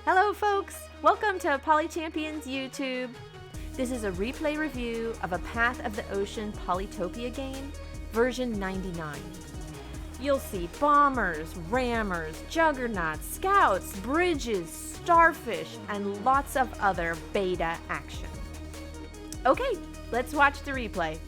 Hello folks, welcome to PolyChampions YouTube. This is a replay review of a Path of the Ocean Polytopia game, version 99. You'll see bombers, rammers, juggernauts, scouts, bridges, starfish, and lots of other beta action. Okay, let's watch the replay.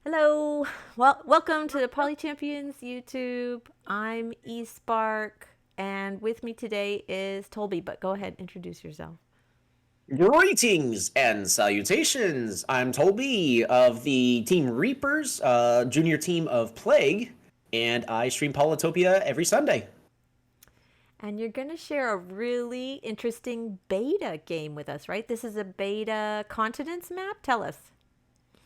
Hello, welcome to the PolyChampions YouTube. I'm eSpark. And with me today is Tolby, but go ahead, introduce yourself. Greetings and salutations! I'm Tolby of the Team Reapers, junior team of Plague, and I stream Polytopia every Sunday. And you're going to share a really interesting beta game with us, right? This is a beta continents map? Tell us.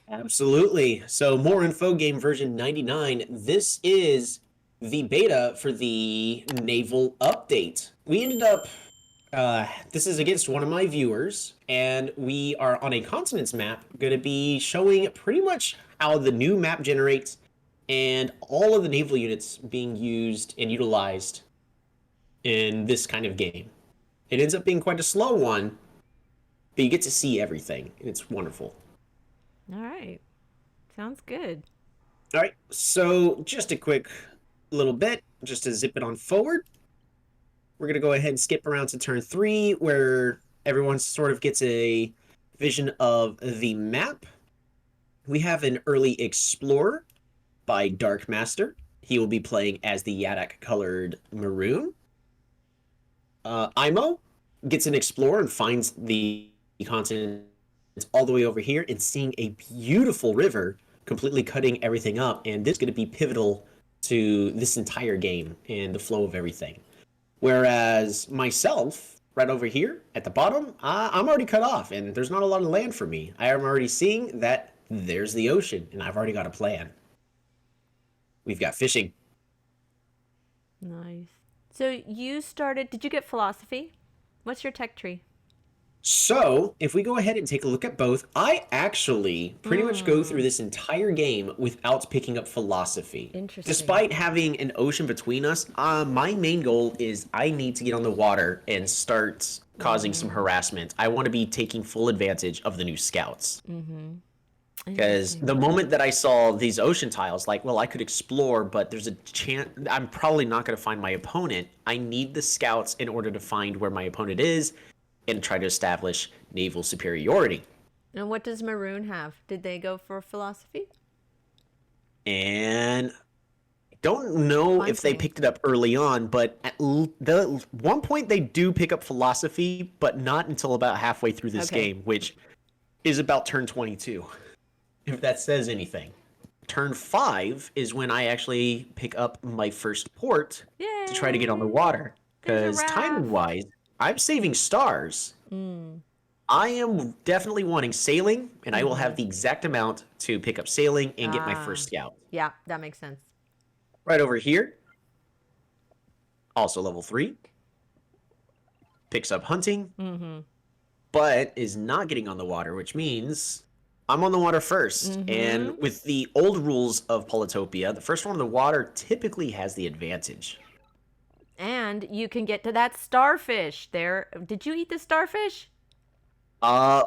Absolutely. So more info, game version 99. This is the beta for the NAVAL update. We ended up, this is against one of my viewers, and we are on a continents map going to be showing pretty much how the new map generates and all of the naval units being used and utilized in this kind of game. It ends up being quite a slow one, but you get to see everything, and it's wonderful. All right. Sounds good. All right, so just a quick little bit, just to zip it on forward. We're going to go ahead and skip around to turn 3, where everyone sort of gets a vision of the map. We have an early explorer by Dark Master. He will be playing as the Yadak-colored maroon. Imo gets an explorer and finds the continent all the way over here and seeing a beautiful river completely cutting everything up, and this is going to be pivotal to this entire game and the flow of everything. Whereas myself, right over here at the bottom, I'm already cut off, and there's not a lot of land for me. I am already seeing that there's the ocean, and I've already got a plan. We've got fishing. Nice. So you started, did you get philosophy? What's your tech tree? So, if we go ahead and take a look at both, I actually pretty much go through this entire game without picking up philosophy. Interesting. Despite having an ocean between us, my main goal is I need to get on the water and start causing some harassment. I want to be taking full advantage of the new scouts. Because the moment that I saw these ocean tiles, like, well, I could explore, but there's a chance I'm probably not going to find my opponent. I need the scouts in order to find where my opponent is and try to establish naval superiority. And what does Maroon have? Did they go for philosophy? And I don't know if they picked it up early on, but at the one point they do pick up philosophy, but not until about halfway through this game, which is about turn 22, if that says anything. Turn 5 is when I actually pick up my first port to try to get on the water. Because timing-wise, I'm saving stars. I am definitely wanting sailing, and I will have the exact amount to pick up sailing and get my first scout. Yeah, that makes sense. Right over here, also level 3, picks up hunting, but is not getting on the water, which means I'm on the water first. And with the old rules of Polytopia, the first one on the water typically has the advantage. And you can get to that starfish there. Did you eat the starfish?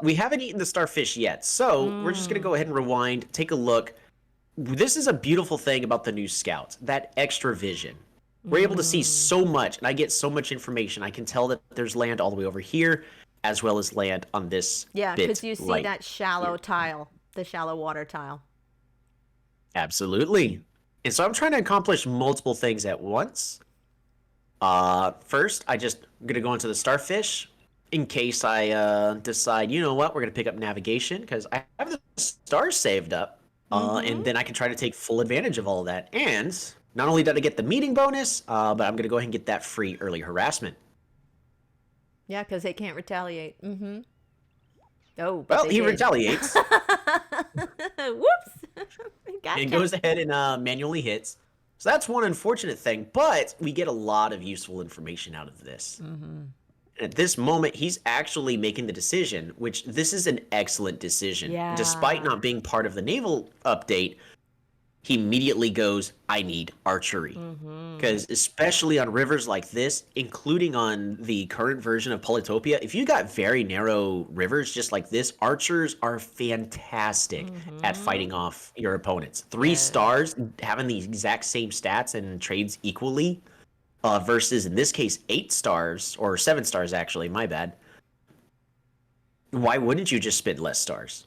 We haven't eaten the starfish yet, so we're just going to go ahead and rewind, take a look. This is a beautiful thing about the new scouts, that extra vision. We're able to see so much, and I get so much information. I can tell that there's land all the way over here, as well as land on this Yeah, bit because you see right that shallow here. tile, the shallow water tile. Absolutely. And so I'm trying to accomplish multiple things at once. First, I'm going to go into the starfish in case I decide, you know what, we're going to pick up navigation because I have the stars saved up. And then I can try to take full advantage of all of that. And not only did I get the meeting bonus, but I'm going to go ahead and get that free early harassment. Yeah, because they can't retaliate. Oh, but Well, he retaliates. Whoops. Gotcha. And goes ahead and manually hits. So that's one unfortunate thing, but we get a lot of useful information out of this. And at this moment, he's actually making the decision, which this is an excellent decision. Yeah. Despite not being part of the naval update, he immediately goes, I need archery. Because especially on rivers like this, including on the current version of Polytopia, if you got very narrow rivers just like this, archers are fantastic at fighting off your opponents. 3 stars, having the exact same stats and trades equally, versus in this case 8 stars, or 7 stars actually, my bad. Why wouldn't you just spend less stars?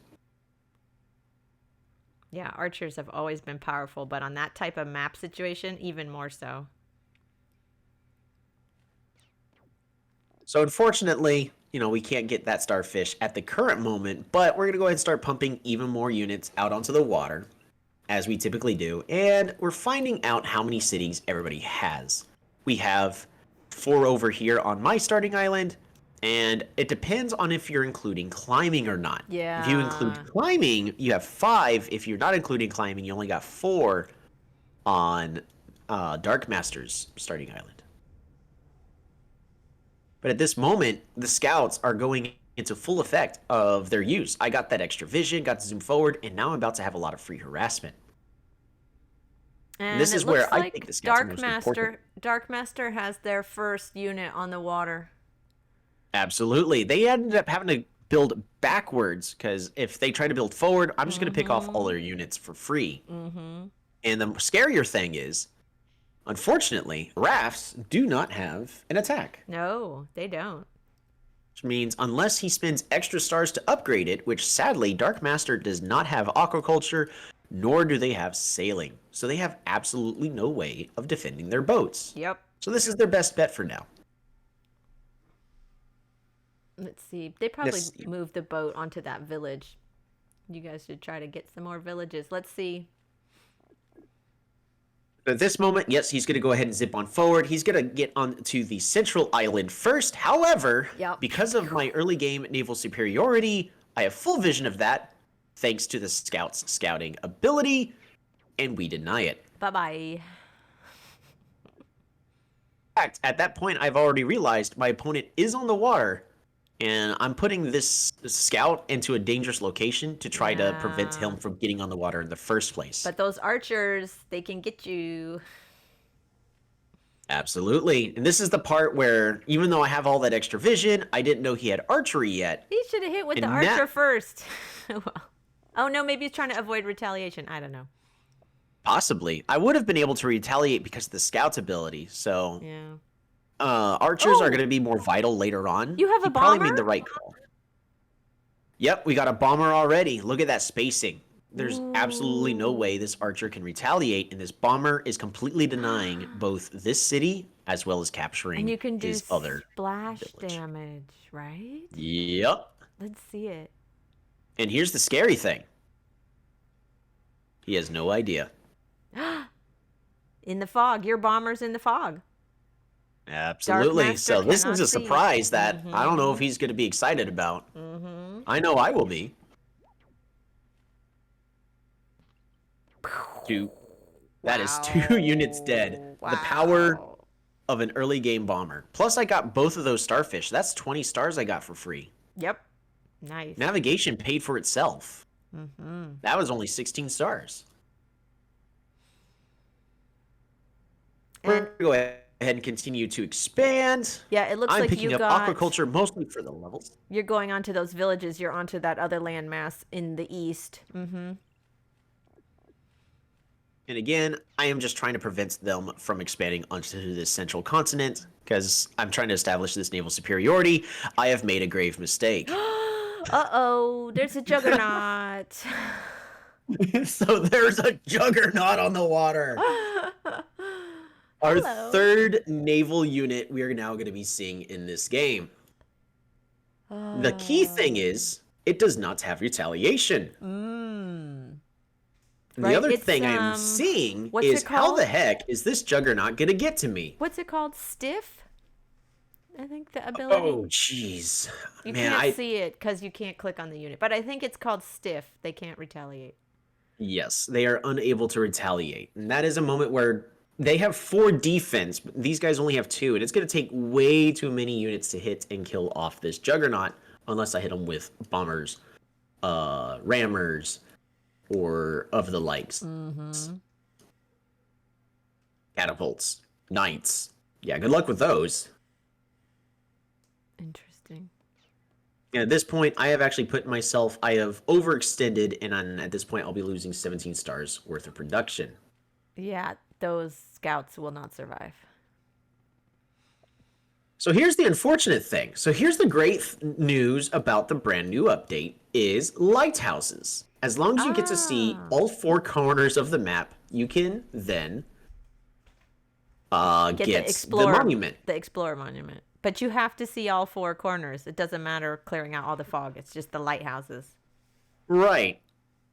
Yeah, archers have always been powerful, but on that type of map situation, even more so. So unfortunately, we can't get that starfish at the current moment, but we're going to go ahead and start pumping even more units out onto the water, as we typically do, and we're finding out how many cities everybody has. We have 4 over here on my starting island, and it depends on if you're including climbing or not. Yeah. If you include climbing, you have 5. If you're not including climbing, you only got 4 on Dark Master's starting island. But at this moment, the scouts are going into full effect of their use. I got that extra vision, got to zoom forward, and now I'm about to have a lot of free harassment. And this is where I think the scouts are Dark most Master, important. Dark Master has their first unit on the water. Absolutely. They ended up having to build backwards, because if they try to build forward, I'm just going to pick off all their units for free. And the scarier thing is, unfortunately, rafts do not have an attack. No, they don't. Which means unless he spends extra stars to upgrade it, which sadly Dark Master does not have aquaculture, nor do they have sailing. So they have absolutely no way of defending their boats. Yep. So this is their best bet for now. Let's see. They probably moved the boat onto that village. You guys should try to get some more villages. Let's see. At this moment, yes, he's going to go ahead and zip on forward. He's going to get onto the central island first. However, because of my early game naval superiority, I have full vision of that, thanks to the scouts' scouting ability, and we deny it. Bye-bye. In fact, at that point, I've already realized my opponent is on the water, and I'm putting this scout into a dangerous location to try to prevent him from getting on the water in the first place. But those archers, they can get you. Absolutely. And this is the part where, even though I have all that extra vision, I didn't know he had archery yet. He should have hit with the archer first. Oh, no, maybe he's trying to avoid retaliation. I don't know. Possibly. I would have been able to retaliate because of the scout's ability, so... Yeah. Archers are going to be more vital later on. You have a bomber? Probably made the right call. Yep, we got a bomber already. Look at that spacing. There's absolutely no way this archer can retaliate, and this bomber is completely denying both this city as well as capturing and you can do his other splash village. damage, right? Yep. Let's see it. And here's the scary thing. He has no idea. In the fog. Your bomber's in the fog. Absolutely. So this is a surprise that I don't know if he's going to be excited about. I know I will be. 2. That is 2 units dead. Wow. The power of an early game bomber. Plus I got both of those starfish. That's 20 stars I got for free. Yep. Nice. Navigation paid for itself. That was only 16 stars. We're going to go ahead and continue to expand. Yeah, it looks I'm like picking up aquaculture mostly for the levels. You're going onto those villages. You're onto that other landmass in the east. And again, I am just trying to prevent them from expanding onto this central continent because I'm trying to establish this naval superiority. I have made a grave mistake. Uh-oh, there's a juggernaut. So there's a juggernaut on the water. Our third naval unit we are now going to be seeing in this game. The key thing is, it does not have retaliation. The other thing I'm seeing is how the heck is this juggernaut going to get to me? What's it called? Stiff? I think the ability. Oh, jeez. You can't see it because you can't click on the unit. But I think it's called stiff. They can't retaliate. Yes, they are unable to retaliate. And that is a moment where they have 4 defense, but these guys only have 2. And it's going to take way too many units to hit and kill off this juggernaut unless I hit them with bombers, rammers, or of the likes. Mm-hmm. Catapults, knights. Yeah, good luck with those. Interesting. And at this point, I have actually put myself, I have overextended, and at this point, I'll be losing 17 stars worth of production. Yeah, those scouts will not survive. So here's the unfortunate thing. So here's the great news about the brand new update is lighthouses. As long as you get to see all 4 corners of the map, you can then get the monument. The Explorer monument. But you have to see all 4 corners. It doesn't matter clearing out all the fog. It's just the lighthouses. Right.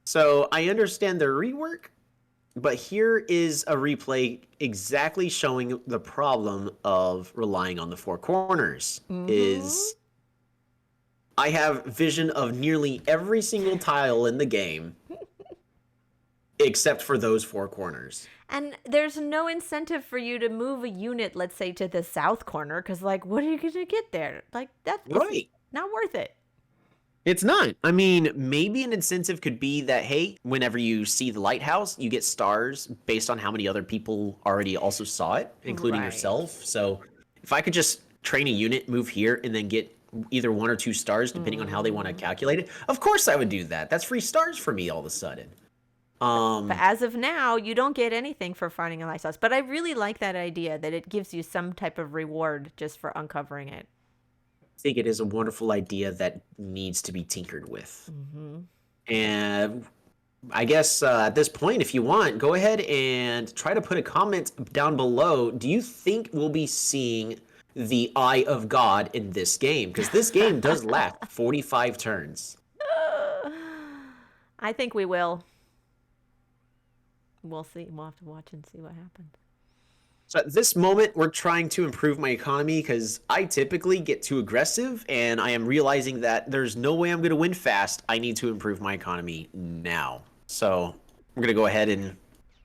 So I understand the rework, but here is a replay exactly showing the problem of relying on the 4 corners. Is I have vision of nearly every single tile in the game except for those 4 corners. And there's no incentive for you to move a unit, let's say, to the south corner, because, like, what are you going to get there? Like, that's right. Not worth it. It's not. I mean, maybe an incentive could be that, hey, whenever you see the lighthouse, you get stars based on how many other people already also saw it, including yourself. So if I could just train a unit, move here, and then get either 1 or 2 stars, depending on how they want to calculate it, of course I would do that. That's free stars for me all of a sudden. But as of now, you don't get anything for finding a lighthouse. But I really like that idea that it gives you some type of reward just for uncovering it. I think it is a wonderful idea that needs to be tinkered with. And I guess at this point, if you want, go ahead and try to put a comment down below. Do you think we'll be seeing the Eye of God in this game? Because this game does last 45 turns. I think we will. We'll see. We'll have to watch and see what happens. So at this moment, we're trying to improve my economy because I typically get too aggressive, and I am realizing that there's no way I'm going to win fast. I need to improve my economy now. So we're going to go ahead and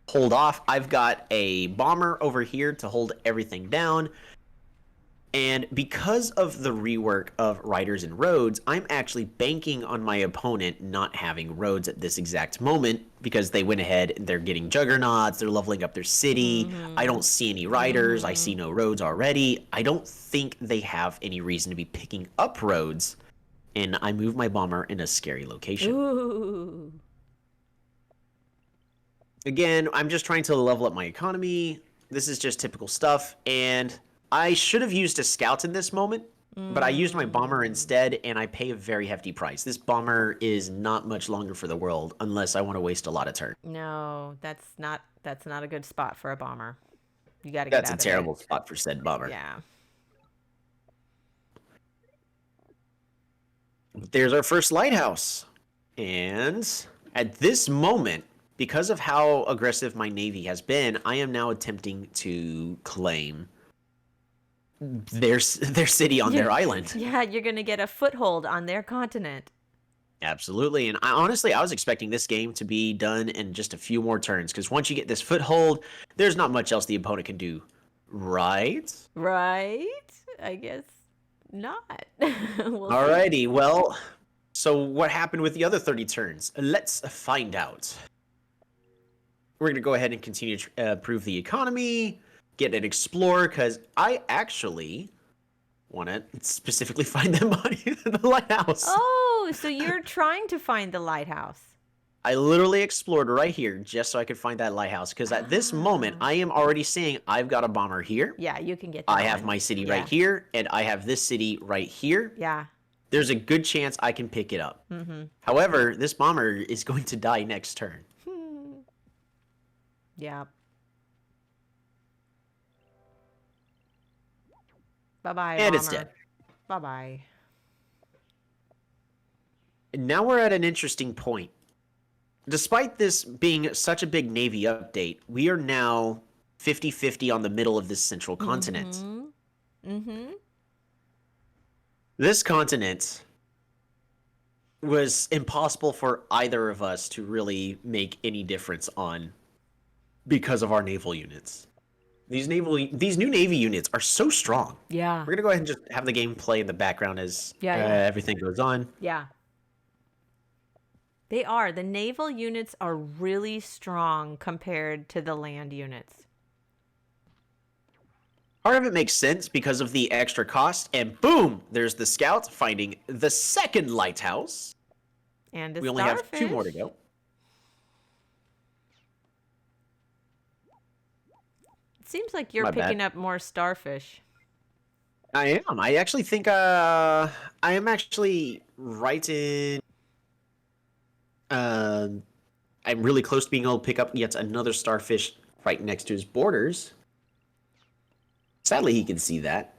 hold off. I've got a bomber over here to hold everything down. And because of the rework of riders and roads, I'm actually banking on my opponent not having roads at this exact moment because they went ahead and they're getting juggernauts, they're leveling up their city. I don't see any riders, I see no roads already. I don't think they have any reason to be picking up roads, and I move my bomber in a scary location. Ooh. Again, I'm just trying to level up my economy. This is just typical stuff, and I should have used a scout in this moment, but I used my bomber instead, and I pay a very hefty price. This bomber is not much longer for the world unless I want to waste a lot of turns. No, that's not a good spot for a bomber. You got to get out of it. That's a terrible spot for said bomber. Yeah. There's our first lighthouse. And at this moment, because of how aggressive my navy has been, I am now attempting to claim their city on their island. Yeah, you're going to get a foothold on their continent. Absolutely. And I was expecting this game to be done in just a few more turns, because once you get this foothold, there's not much else the opponent can do. Right? Right? I guess not. Alrighty. Well, so what happened with the other 30 turns? Let's find out. We're going to go ahead and continue to improve the economy, get an explorer, because I actually want to specifically find the money in the lighthouse. Oh, so you're trying to find the lighthouse. I literally explored right here just so I could find that lighthouse, because at this moment, I am already saying I've got a bomber here. Yeah, you can get that I have my city right here, and I have this city right here. Yeah. There's a good chance I can pick it up. However, this bomber is going to die next turn. Yeah. Bye-bye, And bomber. it's dead. Bye-bye. And now we're at an interesting point. Despite this being such a big Navy update, we are now 50-50 on the middle of this central continent. This continent was impossible for either of us to really make any difference on because of our naval units. These new Navy units are so strong. Yeah. We're going to go ahead and just have the game play in the background as everything goes on. Yeah. They are. The naval units are really strong compared to the land units. Part of it makes sense because of the extra cost, and boom, there's the scout finding the second lighthouse. And a We only have 2 more to starfish. go. It seems like you're My picking bad. up more starfish. I am. I actually think I am actually right in. Um, I'm really close to being able to pick up yet another starfish right next to his borders. Sadly, he can see that.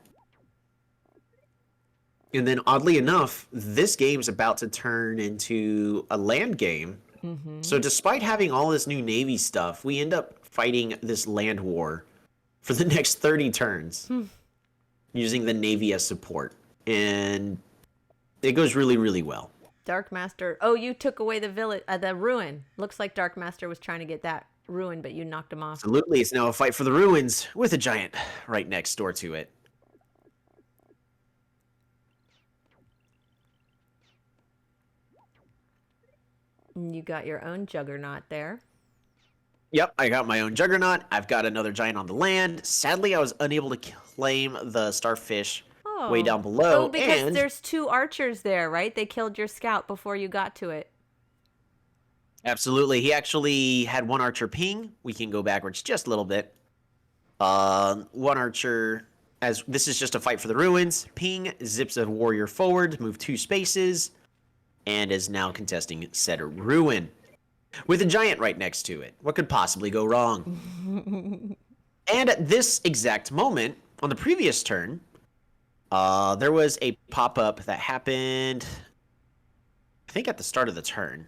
And then, oddly enough, this game's about to turn into a land game. So, despite having all this new Navy stuff, we end up fighting this land war for the next 30 turns using the Navy as support. And it goes really, really well. Dark Master. Oh, you took away the village, the ruin. Looks like Dark Master was trying to get that ruin, but you knocked him off. Absolutely. It's now a fight for the ruins with a giant right next door to it. And you got your own juggernaut there. Yep, I got my own juggernaut. I've got another giant on the land. Sadly, I was unable to claim the starfish way down below. Oh, because and there's 2 archers there, right? They killed your scout before you got to it. Absolutely. He actually had 1 archer ping. We can go backwards just a little bit. 1 archer, as this is just a fight for the ruins. Ping zips a warrior forward, move 2 spaces, and is now contesting said ruin. With a giant right next to it. What could possibly go wrong? And at this exact moment, on the previous turn, there was a pop-up that happened, I think at the start of the turn.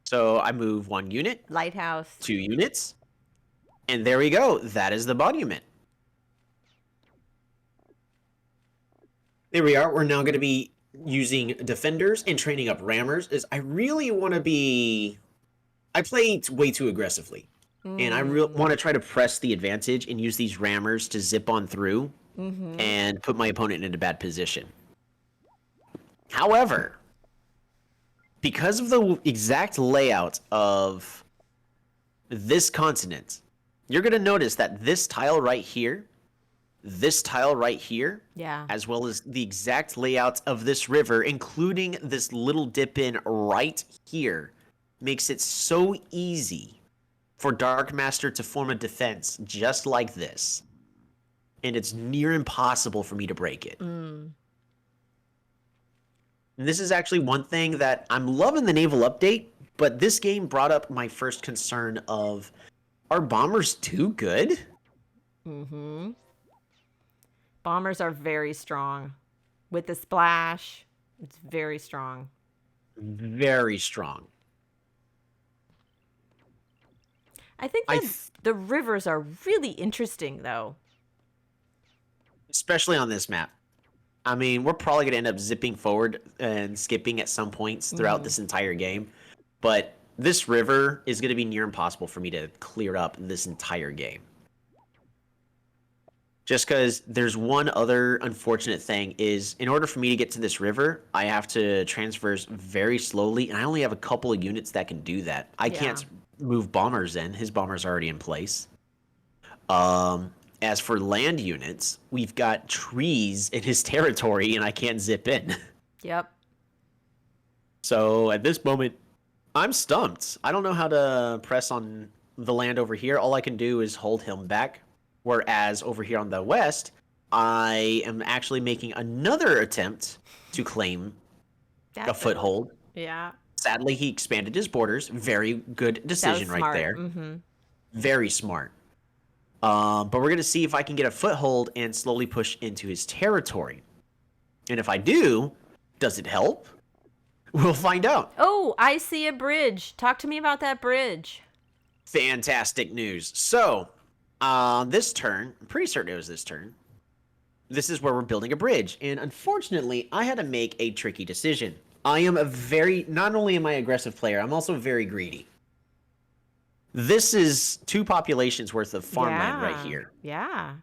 So I move 1 unit. Lighthouse. 2 units. And there we go. That is the monument. There we are. We're now going to be using defenders and training up rammers. Is I really want to be... I play way too aggressively. And I want to try to press the advantage and use these rammers to zip on through and put my opponent in a bad position. However, because of the exact layout of this continent, you're going to notice that this tile right here, Yeah. as well as the exact layout of this river, including this little dip in right here, makes it so easy for Dark Master to form a defense just like this. And it's near impossible for me to break it. And this is actually one thing that I'm loving the naval update, but this game brought up my first concern of, are bombers too good? Bombers are very strong. With the splash, it's very strong. Very strong. I think the rivers are really interesting, though. Especially on this map. I mean, we're probably going to end up zipping forward and skipping at some points throughout this entire game. But this river is going to be near impossible for me to clear up this entire game. Just because there's one other unfortunate thing is, in order for me to get to this river, I have to transverse very slowly, and I only have a couple of units that can do that. I can't move bombers in. His bombers are already in place. As for land units, we've got trees in his territory, and I can't zip in. Yep. So at this moment, I'm stumped. I don't know how to press on the land over here. All I can do is hold him back. Whereas over here on the west, I am actually making another attempt to claim a foothold. Yeah. Sadly, he expanded his borders. Very good decision right there. Very smart. But we're going to see if I can get a foothold and slowly push into his territory. And if I do, does it help? We'll find out. Oh, I see a bridge. Talk to me about that bridge. Fantastic news. So, this turn, I'm pretty certain it was this turn, this is where we're building a bridge. And unfortunately, I had to make a tricky decision. I am not only am I an aggressive player, I'm also very greedy. This is 2 populations worth of farmland right here. Yeah.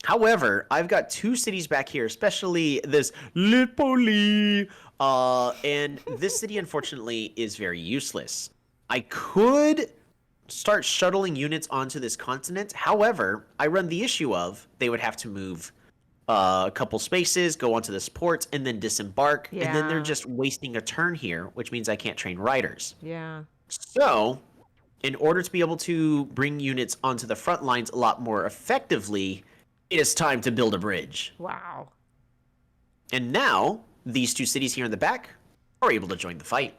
However, I've got 2 cities back here, especially this Lipoli And this city, unfortunately, is very useless. I could start shuttling units onto this continent. However, I run the issue of they would have to move a couple spaces, go onto this port, and then disembark. And then they're Yeah. just wasting a turn here, which means I can't train riders. Yeah. So, in order to be able to bring units onto the front lines a lot more effectively, it is time to build a bridge. Wow. And now, these two cities here in the back are able to join the fight.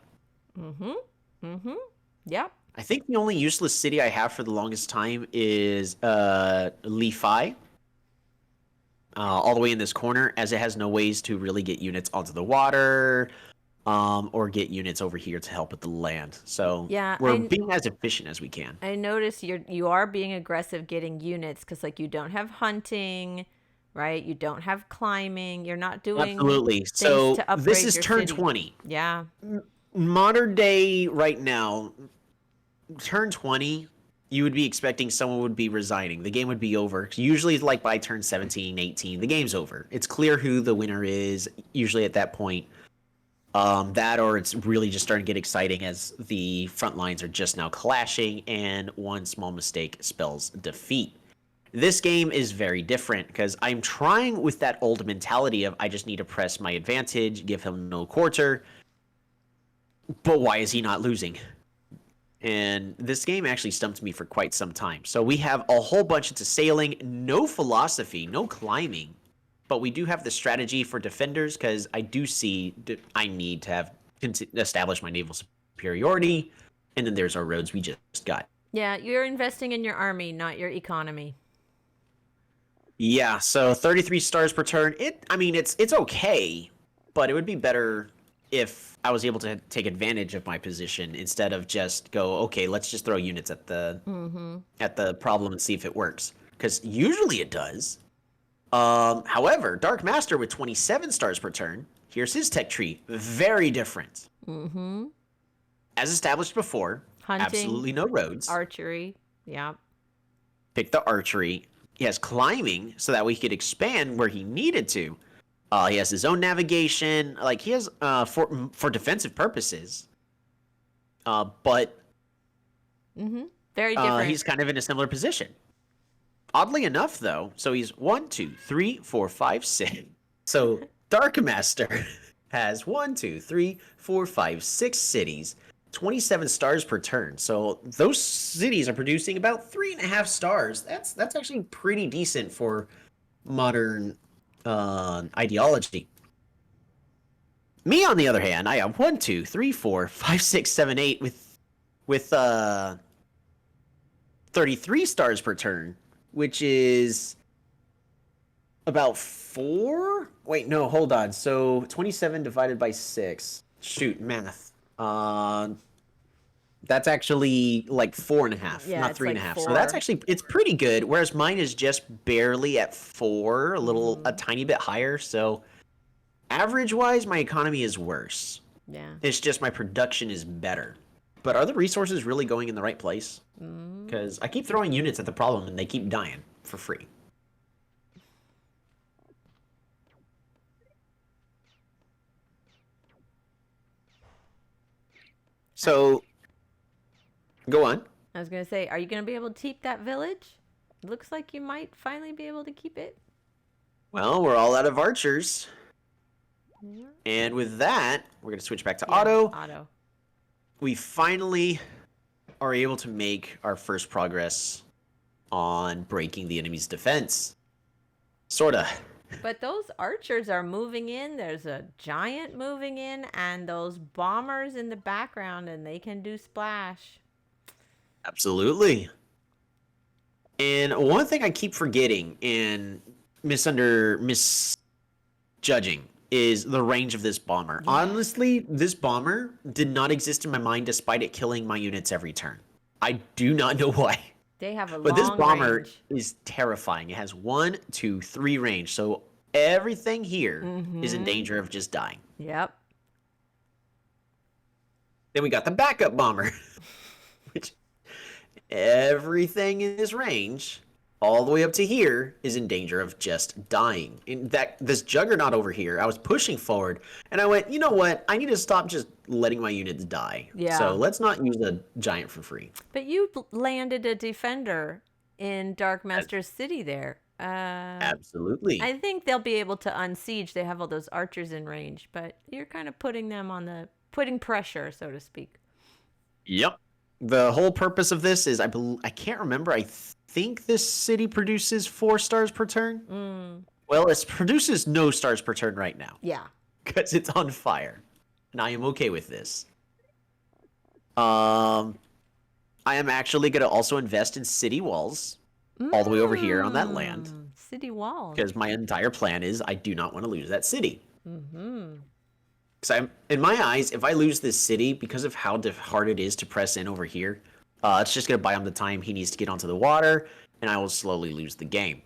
Yep. I think the only useless city I have for the longest time is Li-Fi. All the way in this corner, as it has no ways to really get units onto the water, or get units over here to help with the land. So Yeah, we're being as efficient as we can. I notice you are being aggressive getting units because like you don't have hunting, right? You don't have climbing. You're not doing Absolutely. things So to upgrade this is your turn city. 20. Yeah. Modern day right now, turn 20, you would be expecting someone would be resigning. The game would be over. Usually like by turn 17, 18, the game's over. It's clear who the winner is usually at that point. That or it's really just starting to get exciting as the front lines are just now clashing and one small mistake spells defeat. This game is very different because I'm trying with that old mentality of I just need to press my advantage, give him no quarter. But why is he not losing? And this game actually stumped me for quite some time. So we have a whole bunch into sailing, no philosophy, no climbing. But we do have the strategy for defenders because I do see I need to have establish my naval superiority. And then there's our roads we just got. Yeah, you're investing in your army, not your economy. Yeah, so 33 stars per turn. It's okay, but it would be better if I was able to take advantage of my position instead of just go, okay, let's just throw units at the problem and see if it works. Because usually it does. However, Dark Master with 27 stars per turn, here's his tech tree. Very different. As established before, Hunting, absolutely no roads. archery. Yeah. Pick the archery. He has climbing so that we could expand where he needed to. He has his own navigation. Like he has for defensive purposes. But Very different. he's kind of in a similar position. Oddly enough, though, so he's 1, 2, 3, 4, 5, 6. So Dark Master has 1, 2, 3, 4, 5, 6 cities, 27 stars per turn. So those cities are producing about 3.5 stars. That's actually pretty decent for modern ideology. Me, on the other hand, I have 1, 2, 3, 4, 5, 6, 7, 8 with 33 stars per turn, which is about 4? Wait, no, hold on. So 27 divided by 6. Shoot, math. That's actually like 4.5, Yeah, not it's 3.5. like So that's 4. actually, it's pretty good. Whereas mine is just barely at 4, a tiny bit higher. So average-wise, my economy is worse. Yeah. It's just my production is better. But are the resources really going in the right place? Because I keep throwing units at the problem and they keep dying for free. So, go on. I was going to say, are you going to be able to keep that village? Looks like you might finally be able to keep it. Well, we're all out of archers. Yeah. And with that, we're going to switch back to Yeah, auto. Auto. We finally are able to make our first progress on breaking the enemy's defense. Sorta. But those archers are moving in. There's a giant moving in, and those bombers in the background, and they can do splash. Absolutely. And one thing I keep forgetting and misjudging is the range of this bomber. Yeah. Honestly, this bomber did not exist in my mind despite it killing my units every turn. I do not know why. They have a But this long bomber range. is terrifying. It has 1, 2, 3 range. So everything here is in danger of just dying. Yep. Then we got the backup bomber, which everything in this range all the way up to here is in danger of just dying. In that, this juggernaut over here, I was pushing forward, and I went, you know what? I need to stop just letting my units die. Yeah. So let's not use a giant for free. But you landed a defender in Dark Master's city there. Absolutely. I think they'll be able to unsiege. They have all those archers in range, but you're kind of putting them on putting pressure, so to speak. Yep. The whole purpose of this is, I can't remember. I think this city produces 4 stars per turn. Well, it produces no stars per turn right now. Yeah. Because it's on fire. And I am okay with this. I am actually going to also invest in city walls all the way over here on that land. City walls. Because my entire plan is I do not want to lose that city. Because in my eyes, if I lose this city, because of how hard it is to press in over here, it's just going to buy him the time he needs to get onto the water, and I will slowly lose the game.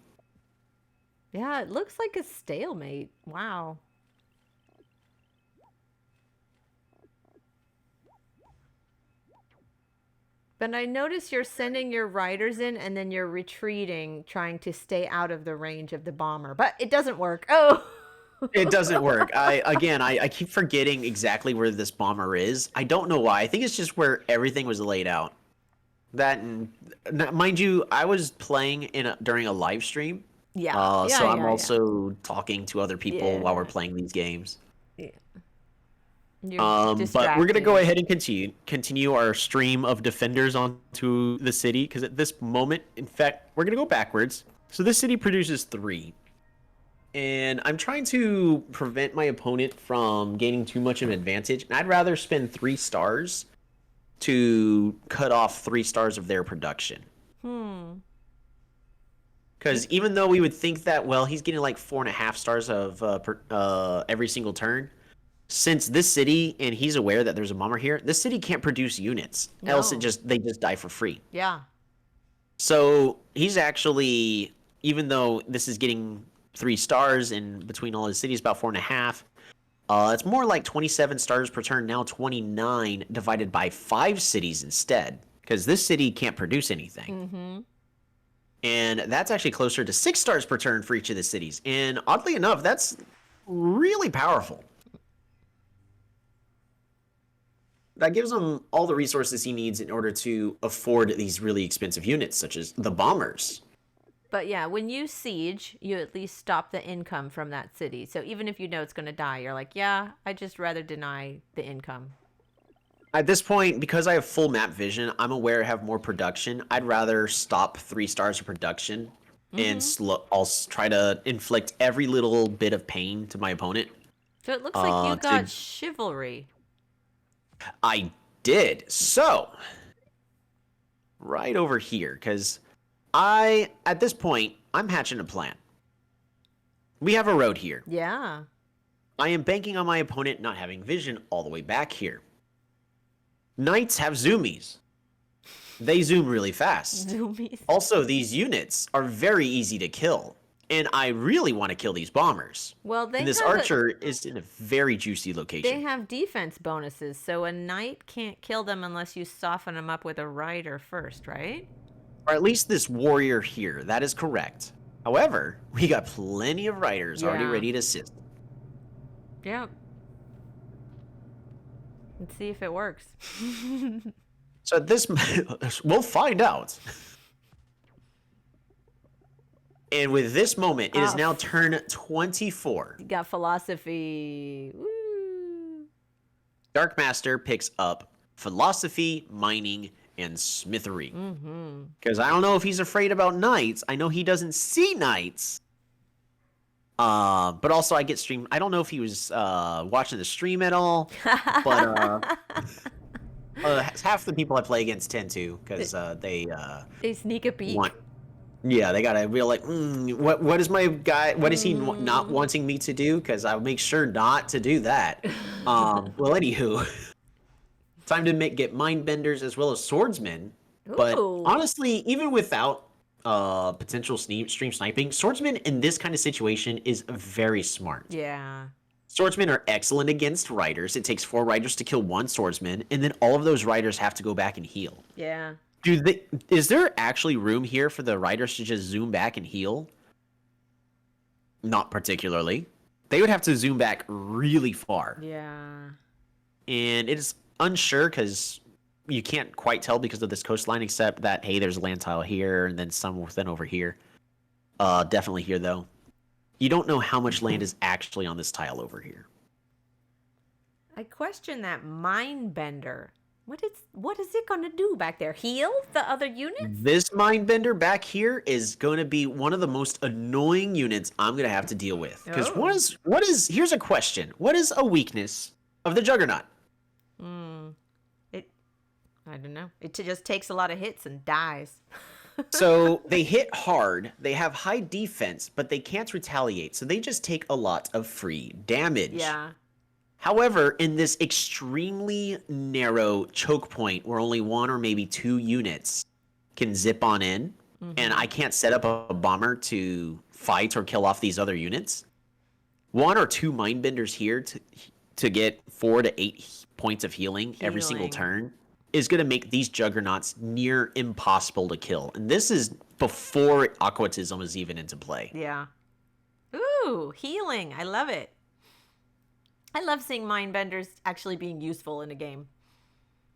Yeah, it looks like a stalemate. Wow. But I notice you're sending your riders in, and then you're retreating, trying to stay out of the range of the bomber. But it doesn't work. Oh! It doesn't work. I keep forgetting exactly where this bomber is. I don't know why. I think it's just where everything was laid out. That, and mind you, I was playing during a live stream. Yeah. So I'm also talking to other people while we're Yeah. playing these games. Yeah. But we're gonna go ahead and continue our stream of defenders onto the city, because at this moment, in fact, we're gonna go backwards. So this city produces 3. And I'm trying to prevent my opponent from gaining too much of an advantage. And I'd rather spend 3 stars to cut off 3 stars of their production. Because even though we would think that, well, he's getting like 4.5 stars of every single turn, since this city, and he's aware that there's a bomber here, this city can't produce units. No. Else they just die for free. Yeah. So he's actually, even though this is getting 3 stars, and between all his cities about 4.5. It's more like 27 stars per turn, now 29 divided by 5 cities instead, because this city can't produce anything. And that's actually closer to 6 stars per turn for each of the cities. And oddly enough, that's really powerful. That gives him all the resources he needs in order to afford these really expensive units, such as the bombers. But yeah, when you siege, you at least stop the income from that city. So even if you know it's going to die, you're like, yeah, I'd just rather deny the income. At this point, because I have full map vision, I'm aware I have more production. I'd rather stop 3 stars of production and I'll try to inflict every little bit of pain to my opponent. So it looks like you got Chivalry. I did. So, right over here, because at this point, I'm hatching a plan. We have a road here. Yeah. I am banking on my opponent not having vision all the way back here. Knights have zoomies. They zoom really fast. Zoomies. Also, these units are very easy to kill. And I really want to kill these bombers. Well, this archer is in a very juicy location. They have defense bonuses, so a knight can't kill them unless you soften them up with a rider first, right? Or at least this warrior here. That is correct. However, we got plenty of riders already ready to assist. Yep. Let's see if it works. So at this, we'll find out. And with this moment, it is now turn 24. You got philosophy. Woo. Dark Master picks up philosophy, mining, and smithery. Because I don't know if he's afraid about knights. I know he doesn't see knights. But also I get stream. I don't know if he was watching the stream at all. But half the people I play against tend to, because they sneak a peek. Yeah, they gotta be like, what is my guy? What is he not wanting me to do? Because I'll make sure not to do that. Well, anywho, time to get mind benders as well as swordsmen. Ooh. But honestly, even without potential stream sniping, swordsmen in this kind of situation is very smart. Yeah. Swordsmen are excellent against riders. It takes 4 riders to kill 1 swordsman, and then all of those riders have to go back and heal. Yeah. Is there actually room here for the riders to just zoom back and heal? Not particularly. They would have to zoom back really far. Yeah. And it's unsure because you can't quite tell because of this coastline, except that, hey, there's a land tile here and then some within over here. Definitely here, though. You don't know how much land is actually on this tile over here. I question that mind bender. What is it gonna do back there? Heal the other units? This Mindbender back here is going to be one of the most annoying units I'm going to have to deal with. Because here's a question. What is a weakness of the Juggernaut? I don't know. It just takes a lot of hits and dies. So they hit hard, they have high defense, but they can't retaliate. So they just take a lot of free damage. Yeah. However, in this extremely narrow choke point where only one or maybe two units can zip on in, and I can't set up a bomber to fight or kill off these other units, one or two Mindbenders here to get 4 to 8 points of healing every single turn is going to make these Juggernauts near impossible to kill. And this is before Aquatism is even into play. Yeah. Ooh, healing. I love it. I love seeing Mindbenders actually being useful in a game.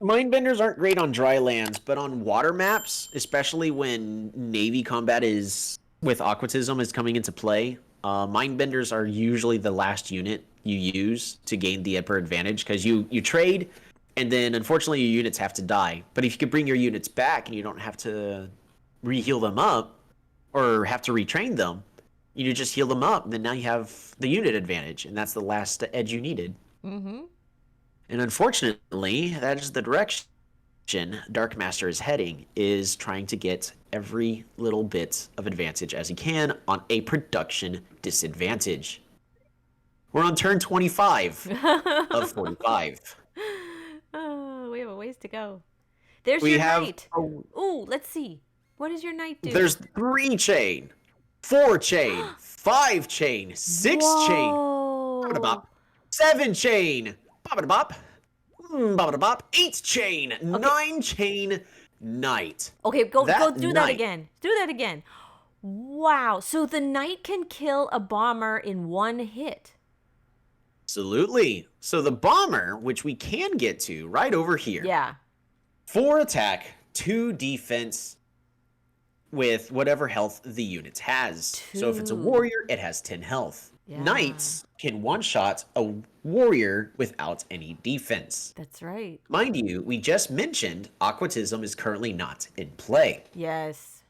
Mindbenders aren't great on dry lands, but on water maps, especially when Navy combat is with Aquatism is coming into play, Mindbenders are usually the last unit you use to gain the upper advantage because you trade, and then unfortunately your units have to die. But if you could bring your units back and you don't have to re-heal them up or have to retrain them, you just heal them up, and then now you have the unit advantage, and that's the last edge you needed. Mm-hmm. And unfortunately, that is the direction Dark Master is heading, is trying to get every little bit of advantage as he can on a production disadvantage. We're on turn 25 of 45. Oh, we have a ways to go. There's We your have knight. Ooh, let's see. What does your knight do? There's 3 chain, 4 chain, 5 chain, 6 chain, bop, 7 chain, bop, bop, 8 chain, 9 chain, knight. Okay, go do knight, that again. Do that again. Wow. So the knight can kill a bomber in one hit. Absolutely. So the bomber, which we can get to right over here. Yeah. 4 attack, 2 defense with whatever health the unit has. So if it's a warrior, it has 10 health. Yeah. Knights can one-shot a warrior without any defense. That's right. Mind you, we just mentioned Aquatism is currently not in play. Yes.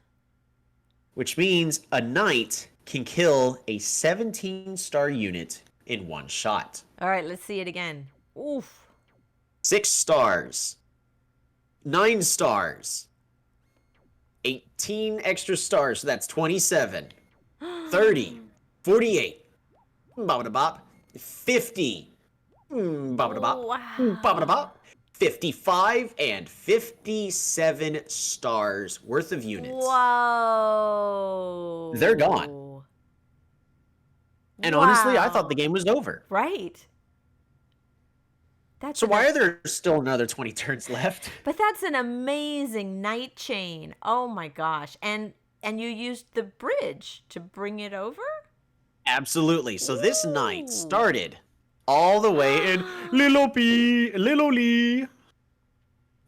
Which means a knight can kill a 17-star unit in one shot. All right, let's see it again. Oof. 6 stars. 9 stars. 18 extra stars, so that's 27. 30. 48. Bop-a-da-bop. 50. Bop-a-da-bop. Wow. Bop-a-da-bop. 55 and 57 stars worth of units. Whoa. They're gone. And honestly, I thought the game was over. Right. So why are there still another 20 turns left? But that's an amazing knight chain. Oh my gosh. And you used the bridge to bring it over? Absolutely. So this knight started all the way in Little Lee.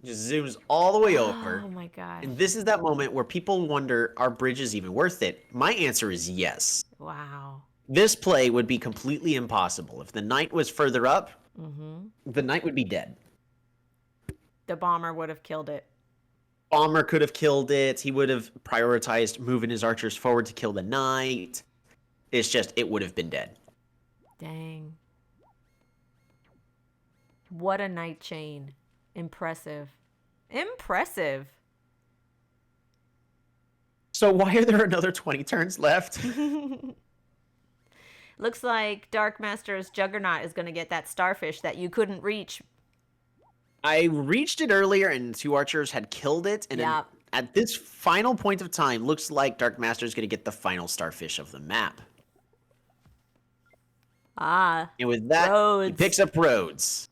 Just zooms all the way over. Oh my gosh. And this is that moment where people wonder, are bridges even worth it? My answer is yes. Wow. This play would be completely impossible. If the knight was further up, the knight would be dead. The bomber would have killed it. Bomber could have killed it. He would have prioritized moving his archers forward to kill the knight. It's just, it would have been dead. Dang. What a knight chain. Impressive. Impressive. So why are there another 20 turns left? Looks like Dark Master's Juggernaut is going to get that starfish that you couldn't reach. I reached it earlier and 2 archers had killed it. And at this final point of time, looks like Dark Master is going to get the final starfish of the map. Ah. And with that, he picks up Rhodes.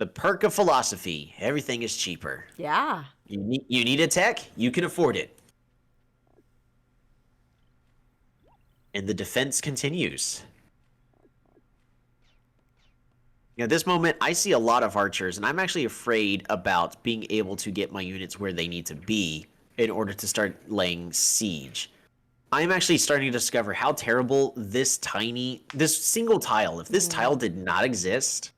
The perk of philosophy. Everything is cheaper. Yeah. You need a tech, you can afford it. And the defense continues. At this moment, I see a lot of archers, and I'm actually afraid about being able to get my units where they need to be in order to start laying siege. I'm actually starting to discover how terrible this single tile, if this tile did not exist,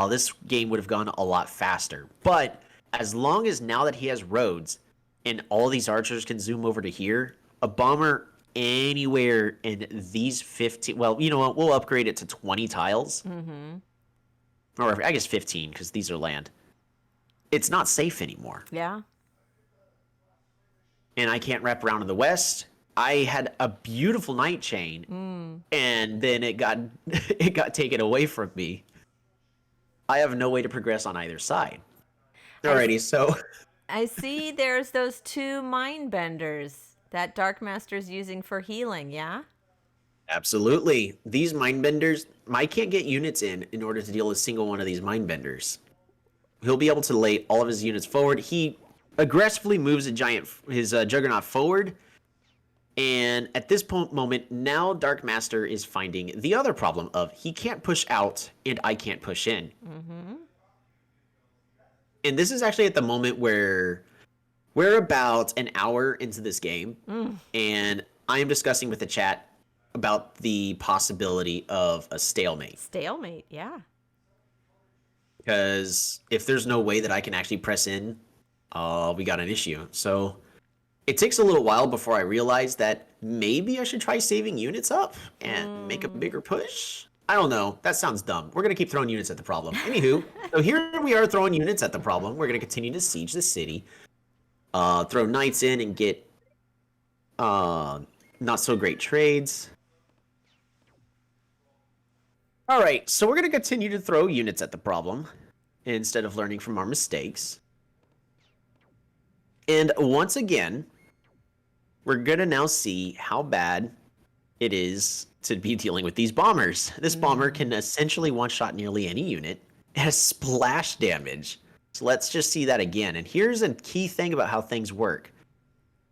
this game would have gone a lot faster. But as long as now that he has roads and all these archers can zoom over to here, a bomber anywhere in these 15, well, you know what, we'll upgrade it to 20 tiles. Or I guess 15, because these are land. It's not safe anymore. Yeah. And I can't wrap around in the west. I had a beautiful night chain, and then it got taken away from me. I have no way to progress on either side. Alrighty, so I see there's those 2 mind benders that Dark Master's using for healing, yeah? absolutely, these mind benders, I can't get units in order to deal with a single one of these mind benders. He'll be able to lay all of his units forward. He aggressively moves his juggernaut forward. And at this moment, now Dark Master is finding the other problem of he can't push out and I can't push in. And this is actually at the moment where we're about an hour into this game. And I am discussing with the chat about the possibility of a stalemate. Stalemate, yeah. Because if there's no way that I can actually press in, we got an issue. So it takes a little while before I realize that maybe I should try saving units up and make a bigger push. I don't know. That sounds dumb. We're going to keep throwing units at the problem. Anywho, so here we are throwing units at the problem. We're going to continue to siege the city. Throw knights in and get not so great trades. All right, so we're going to continue to throw units at the problem instead of learning from our mistakes. And once again, we're going to now see how bad it is to be dealing with these bombers. This bomber can essentially one-shot nearly any unit. It has splash damage. So let's just see that again. And here's a key thing about how things work.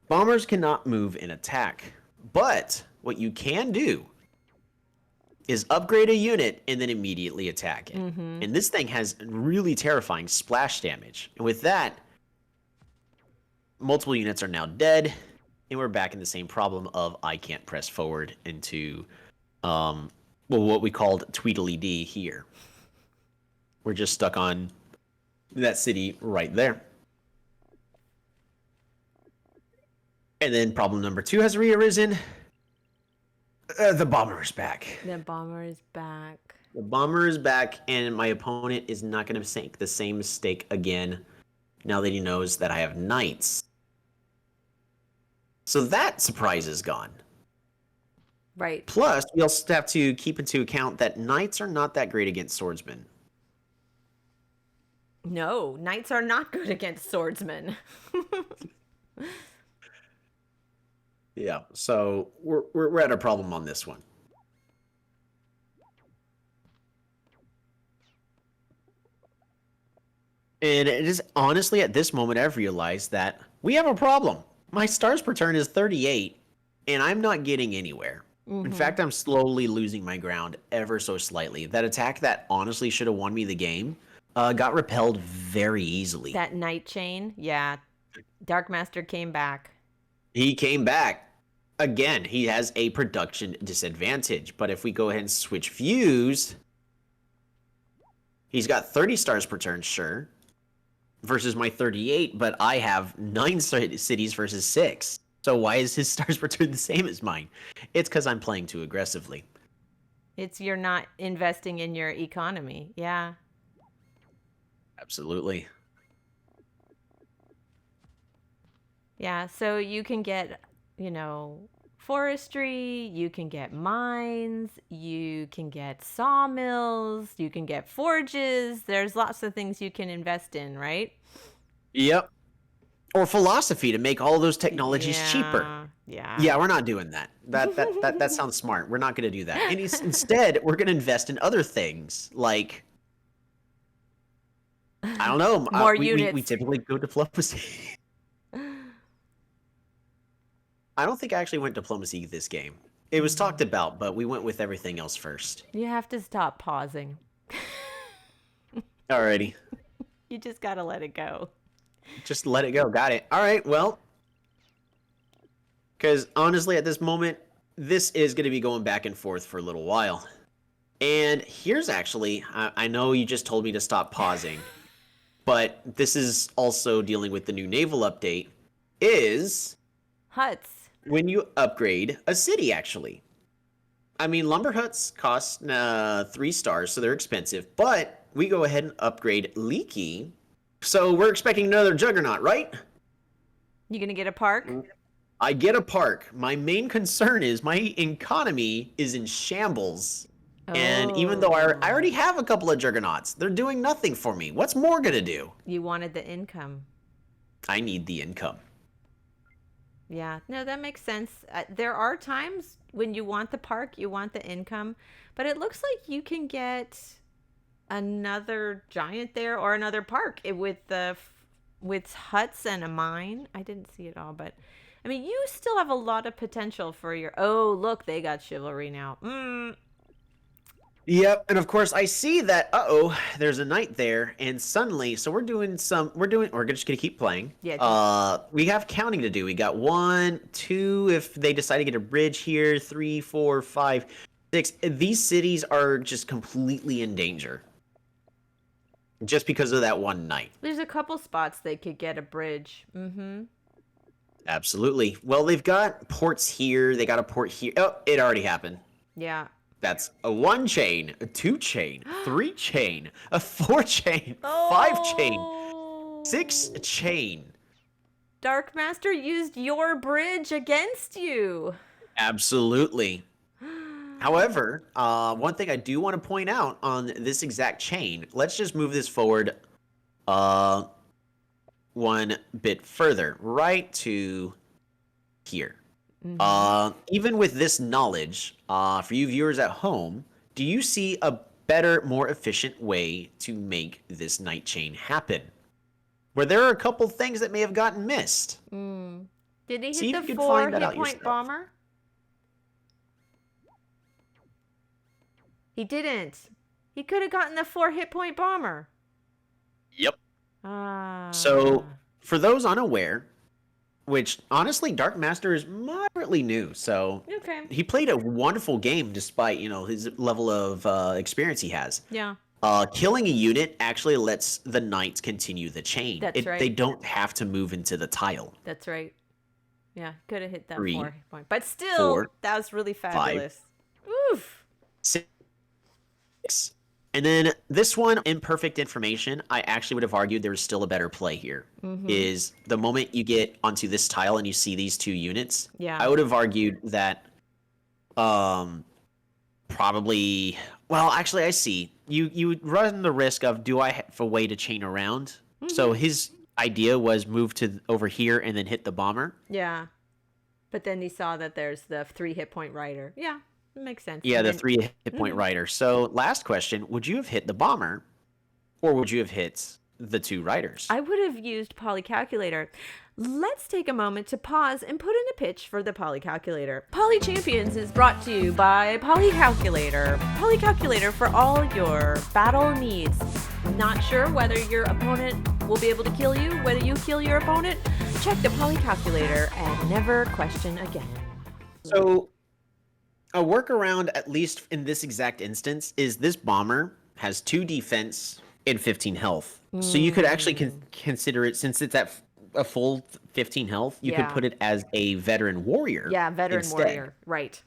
Bombers cannot move and attack. But what you can do is upgrade a unit and then immediately attack it. And this thing has really terrifying splash damage. And with that, multiple units are now dead, and we're back in the same problem of I can't press forward into what we called Tweedledee here. We're just stuck on that city right there. And then problem number 2 has rearisen. The bomber is back. The bomber is back. The bomber is back, and my opponent is not going to make the same mistake again now that he knows that I have knights. So that surprise is gone. Right. Plus, we also have to keep into account that knights are not that great against swordsmen. No, knights are not good against swordsmen. Yeah, so we're at a problem on this one. And it is honestly at this moment I've realized that we have a problem. My stars per turn is 38, and I'm not getting anywhere. In fact, I'm slowly losing my ground ever so slightly. That attack that honestly should have won me the game got repelled very easily. That night chain, yeah. Dark Master came back. He came back. Again, he has a production disadvantage. But if we go ahead and switch views, he's got 30 stars per turn, sure, versus my 38, but I have 9 cities versus 6. So why is his stars per turn the same as mine? It's because I'm playing too aggressively. It's you're not investing in your economy. Yeah. Absolutely. Yeah, so you can get, forestry, you can get mines, you can get sawmills, you can get forges. There's lots of things you can invest in, right? Yep. Or philosophy to make all those technologies cheaper. Yeah. Yeah, we're not doing that. That sounds smart. We're not going to do that. And instead, we're going to invest in other things like I don't know. More we units. typically go diplomacy. I don't think I actually went diplomacy this game. It was talked about, but we went with everything else first. You have to stop pausing. Alrighty. You just gotta let it go. Just let it go. Got it. All right. Well, because honestly, at this moment, this is going to be going back and forth for a little while. And here's actually, I know you just told me to stop pausing, but this is also dealing with the new naval update, is Huts. when you upgrade a city, actually. I mean, lumber huts cost 3 stars, so they're expensive, but we go ahead and upgrade Leaky. So we're expecting another juggernaut, right? You gonna get a park? I get a park. My main concern is my economy is in shambles. And even though I already have a couple of juggernauts, they're doing nothing for me. What's more gonna do? You wanted the income. I need the income. Yeah, no, that makes sense. There are times when you want the park, you want the income, but it looks like you can get another giant there or another park with huts and a mine. I didn't see it all, but I mean, you still have a lot of potential for your. Oh, look, they got chivalry now. Yep, and of course I see that, there's a knight there, and suddenly, so we're just gonna keep playing. Yeah. We have counting to do. We got 1, 2, if they decide to get a bridge here, 3, 4, 5, 6. These cities are just completely in danger. Just because of that one knight. There's a couple spots they could get a bridge. Mm-hmm. Absolutely. Well, they've got ports here, they got a port here. Oh, it already happened. Yeah. That's a 1 chain, a 2 chain, 3 chain, a 4 chain, 5 chain, 6 chain. Dark Master used your bridge against you. Absolutely. However, one thing I do want to point out on this exact chain, let's just move this forward one bit further, right to here. Even with this knowledge, for you viewers at home, do you see a better, more efficient way to make this night chain happen? Where there are a couple things that may have gotten missed. Did he See hit if the you can 4 find that hit out point yourself. bomber? He didn't. He could have gotten the 4 hit point bomber. Yep. Ah. So, for those unaware, which honestly, Dark Master is moderately new, so Okay. he played a wonderful game despite his level of experience he has. Yeah. Killing a unit actually lets the knights continue the chain. That's right. They don't have to move into the tile. That's right. Yeah, could have hit that 3, 4 hit point. But still, 4, that was really fabulous. Oof. 6. And then this one, imperfect information, I actually would have argued there was still a better play here. Is the moment you get onto this tile and you see these 2 units, Yeah. I would have argued that probably, well, actually I see. You would run the risk of, do I have a way to chain around? So his idea was move to over here and then hit the bomber. Yeah. But then he saw that there's the 3 hit point rider. Yeah. It makes sense. Yeah, And the then- 3 hit point rider. So last question, would you have hit the bomber or would you have hit the 2 riders? I would have used PolyCalculator. Let's take a moment to pause and put in a pitch for the PolyCalculator. Poly Champions is brought to you by PolyCalculator. PolyCalculator for all your battle needs. Not sure whether your opponent will be able to kill you, whether you kill your opponent? Check the PolyCalculator and never question again. So a workaround, at least in this exact instance, is this bomber has 2 defense and 15 health. So you could actually consider it, since it's at a full 15 health, you could Yeah. put it as a veteran warrior. Yeah, veteran instead. warrior. Right.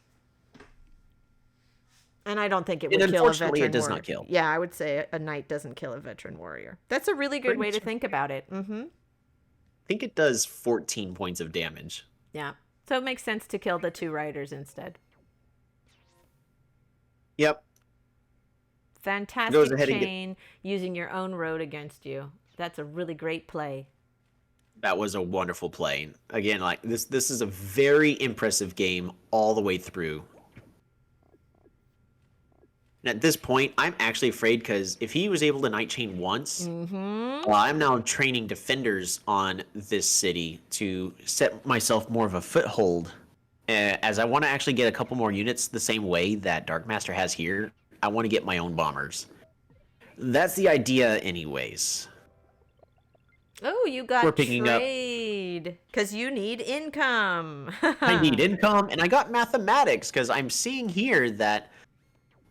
And I don't think it would And kill a unfortunately, veteran it does warrior. not kill. Yeah, I would say a knight doesn't kill a veteran warrior. That's a really good Pretty way to much. think about it. Mm-hmm. I think it does 14 points of damage. Yeah. So it makes sense to kill the 2 riders instead. Yep. Fantastic Goes ahead and chain using your own road against you. That's a really great play. That was a wonderful play. Again, like this is a very impressive game all the way through. And at this point, I'm actually afraid because if he was able to night chain once, I'm now training defenders on this city to set myself more of a foothold. As I want to actually get a couple more units the same way that Darkmaster has here, I want to get my own bombers. That's the idea anyways. Oh, you got We're picking up- trade because you need income. I need income, and I got mathematics because I'm seeing here that,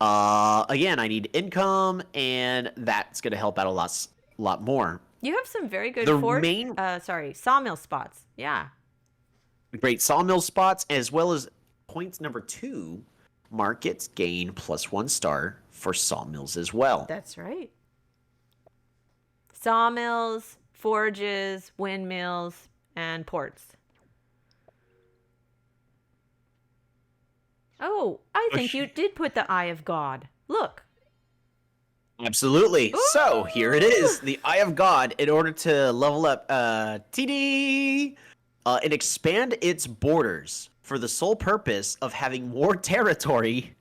again, I need income, and that's going to help out a lot more. You have some very good sawmill spots. Yeah. Great sawmill spots, as well as points number 2, markets gain +1 star for sawmills as well. That's right. Sawmills, forges, windmills, and ports. Oh, I think you did put the Eye of God. Look. Absolutely. Ooh! So here it is, the Eye of God. In order to level up TD and expand its borders for the sole purpose of having more territory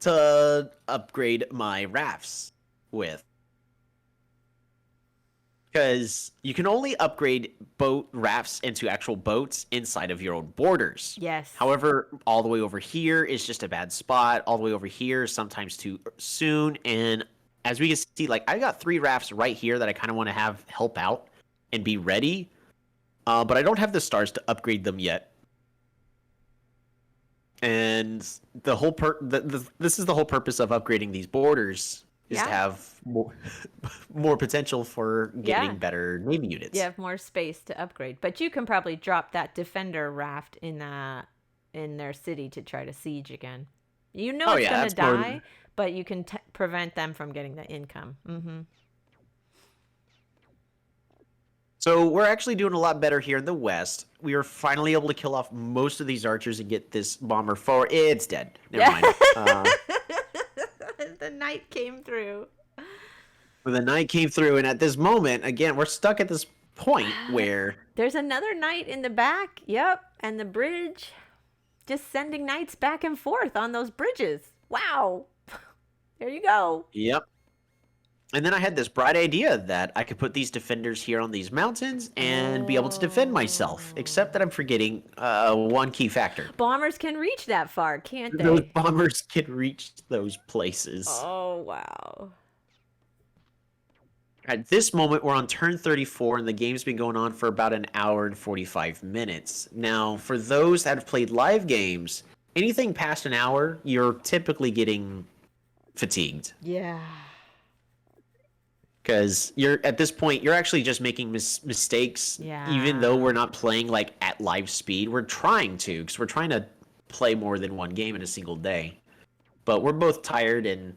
to upgrade my rafts with. Because you can only upgrade boat rafts into actual boats inside of your own borders. Yes. However, all the way over here is just a bad spot. All the way over here is sometimes too soon. And as we can see, like, I got 3 rafts right here that I kind of want to have help out and be ready. But I don't have the stars to upgrade them yet. And the whole this is the whole purpose of upgrading these borders is to have more potential for getting better Navy units. You have more space to upgrade, but you can probably drop that defender raft in their city to try to siege again. You know it's going to die, but you can prevent them from getting the income. Mm-hmm. So we're actually doing a lot better here in the west. We are finally able to kill off most of these archers and get this bomber forward. It's dead. Never mind. The night came through. The night came through, and at this moment, again, we're stuck at this point where... There's another knight in the back. Yep. And the bridge. Just sending knights back and forth on those bridges. Wow. There you go. Yep. And then I had this bright idea that I could put these defenders here on these mountains and be able to defend myself. Except that I'm forgetting one key factor. Bombers can reach that far, can't they? Those bombers can reach those places. Oh, wow. At this moment, we're on turn 34, and the game's been going on for about an hour and 45 minutes. Now, for those that have played live games, anything past an hour, you're typically getting fatigued. Yeah. Because at this point, you're actually just making mistakes. Yeah. Even though we're not playing like at live speed, we're trying to, because we're trying to play more than one game in a single day. But we're both tired, and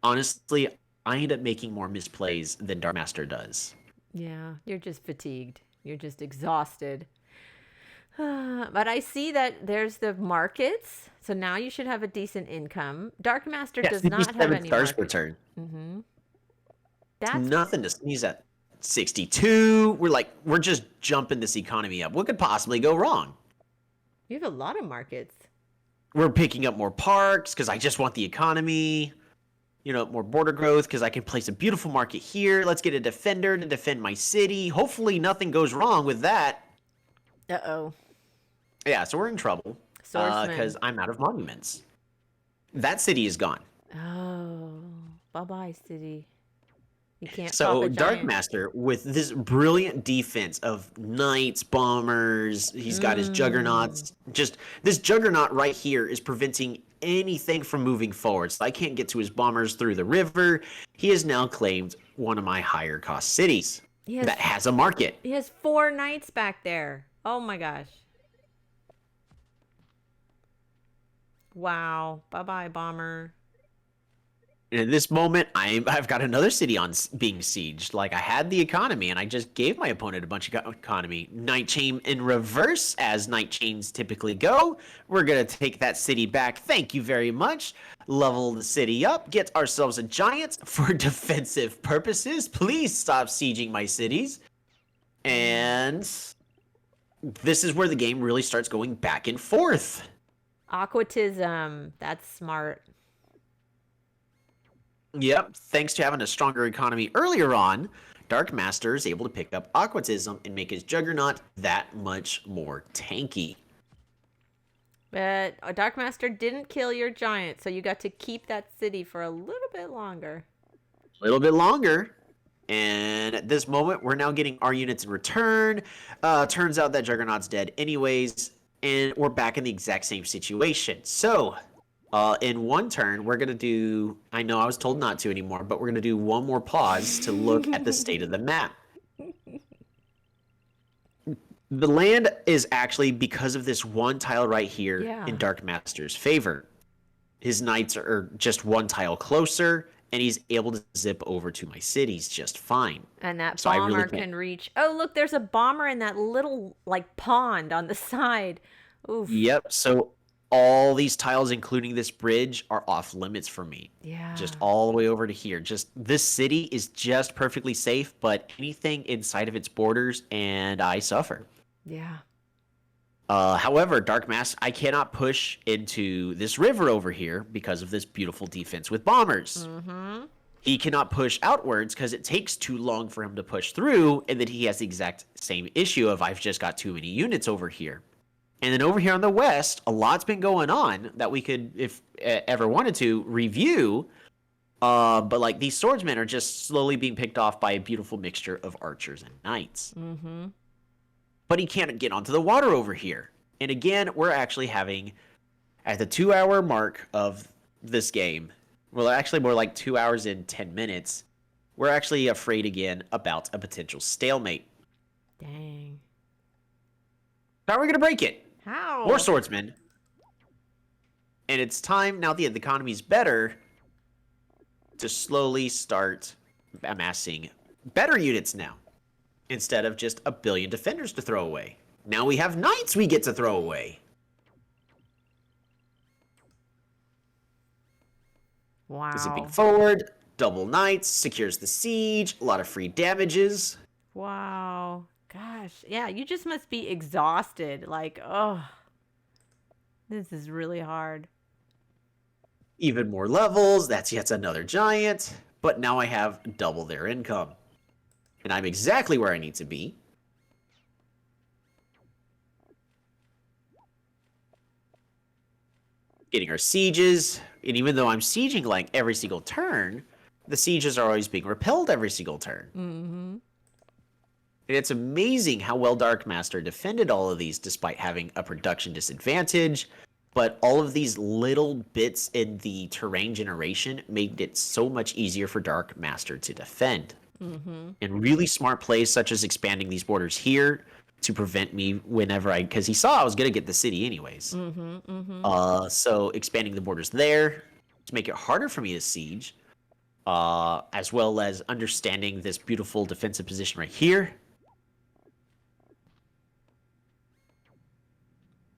honestly, I end up making more misplays than Darkmaster does. Yeah, you're just fatigued. You're just exhausted. But I see that there's the markets, so now you should have a decent income. Darkmaster does not have any stars markets. per turn. Mm-hmm. That's nothing to sneeze at. 62. We're just jumping this economy up. What could possibly go wrong? You have a lot of markets. We're picking up more parks because I just want the economy. You know, more border growth because I can place a beautiful market here. Let's get a defender to defend my city. Hopefully nothing goes wrong with that. Uh-oh. Yeah, so we're in trouble because I'm out of monuments. That city is gone. Oh, bye-bye, city. You can't. So Darkmaster, with this brilliant defense of knights, bombers, he's got his juggernauts. Just this juggernaut right here is preventing anything from moving forward. So I can't get to his bombers through the river. He has now claimed one of my higher cost cities that has a market. He has 4 knights back there. Oh my gosh. Wow. Bye-bye, bomber. And in this moment, I've got another city on being sieged. Like, I had the economy, and I just gave my opponent a bunch of economy. Night chain in reverse, as night chains typically go. We're going to take that city back. Thank you very much. Level the city up. Get ourselves a giant for defensive purposes. Please stop sieging my cities. And this is where the game really starts going back and forth. Aquatism. That's smart. Yep, thanks to having a stronger economy earlier on, Dark Master is able to pick up Aquatism and make his Juggernaut that much more tanky. But a Dark Master didn't kill your giant, so you got to keep that city for a little bit longer. A little bit longer. And at this moment, we're now getting our units in return. Turns out that Juggernaut's dead anyways, and we're back in the exact same situation. So, in one turn, we're going to do... I know I was told not to anymore, but we're going to do one more pause to look at the state of the map. The land is actually, because of this one tile right here, in Dark Master's favor. His knights are just one tile closer, and he's able to zip over to my cities just fine. And that bomber can reach... Oh, look, there's a bomber in that little, like, pond on the side. Oof. Yep, so all these tiles, including this bridge, are off limits for me. Yeah. Just all the way over to here. Just this city is just perfectly safe, but anything inside of its borders, and I suffer. Yeah. However, Dark Master, I cannot push into this river over here because of this beautiful defense with bombers. Mm-hmm. He cannot push outwards because it takes too long for him to push through, and then he has the exact same issue of I've just got too many units over here. And then over here on the west, a lot's been going on that we could, if ever wanted to, review. But like these swordsmen are just slowly being picked off by a beautiful mixture of archers and knights. Mm-hmm. But he can't get onto the water over here. And again, we're actually having, at the 2-hour mark of this game, well, actually more like 2 hours and 10 minutes, we're actually afraid again about a potential stalemate. Dang. How are we going to break it? How? More swordsmen. And it's time, now that the economy's better, to slowly start amassing better units now. Instead of just a billion defenders to throw away. Now we have knights we get to throw away. Wow. Zipping forward, double knights, secures the siege, a lot of free damages. Wow. Gosh. Yeah, you just must be exhausted. Like, oh, this is really hard. Even more levels, that's yet another giant. But now I have double their income. And I'm exactly where I need to be. Getting our sieges. And even though I'm sieging like every single turn, the sieges are always being repelled every single turn. Mm-hmm. And it's amazing how well Dark Master defended all of these despite having a production disadvantage. But all of these little bits in the terrain generation made it so much easier for Dark Master to defend. Mm-hmm. And really smart plays such as expanding these borders here to prevent me whenever because he saw I was going to get the city anyways. Mm-hmm. Mm-hmm. So expanding the borders there to make it harder for me to siege, as well as understanding this beautiful defensive position right here.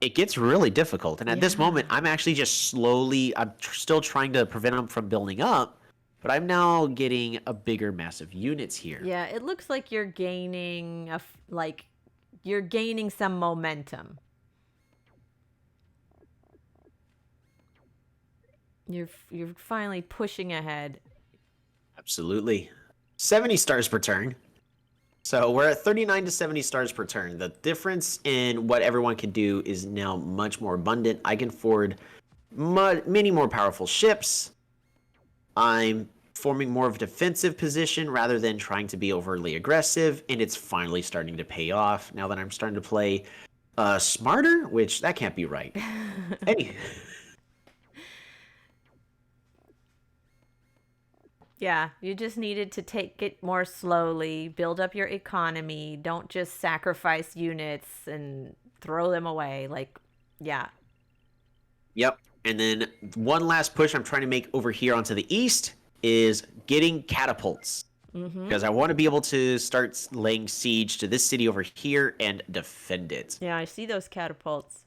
It gets really difficult. And at this moment, I'm actually just slowly, I'm still trying to prevent them from building up. But I'm now getting a bigger mass of units here. Yeah, it looks like you're gaining you're gaining some momentum. You're finally pushing ahead. Absolutely. 70 stars per turn. So we're at 39 to 70 stars per turn. The difference in what everyone can do is now much more abundant. I can afford many more powerful ships. I'm forming more of a defensive position rather than trying to be overly aggressive, and it's finally starting to pay off now that I'm starting to play smarter, which that can't be right. Yeah, you just needed to take it more slowly, build up your economy, don't just sacrifice units and throw them away. Like, yeah. Yep. And then one last push I'm trying to make over here onto the east is getting catapults. Because I want to be able to start laying siege to this city over here and defend it. Yeah, I see those catapults.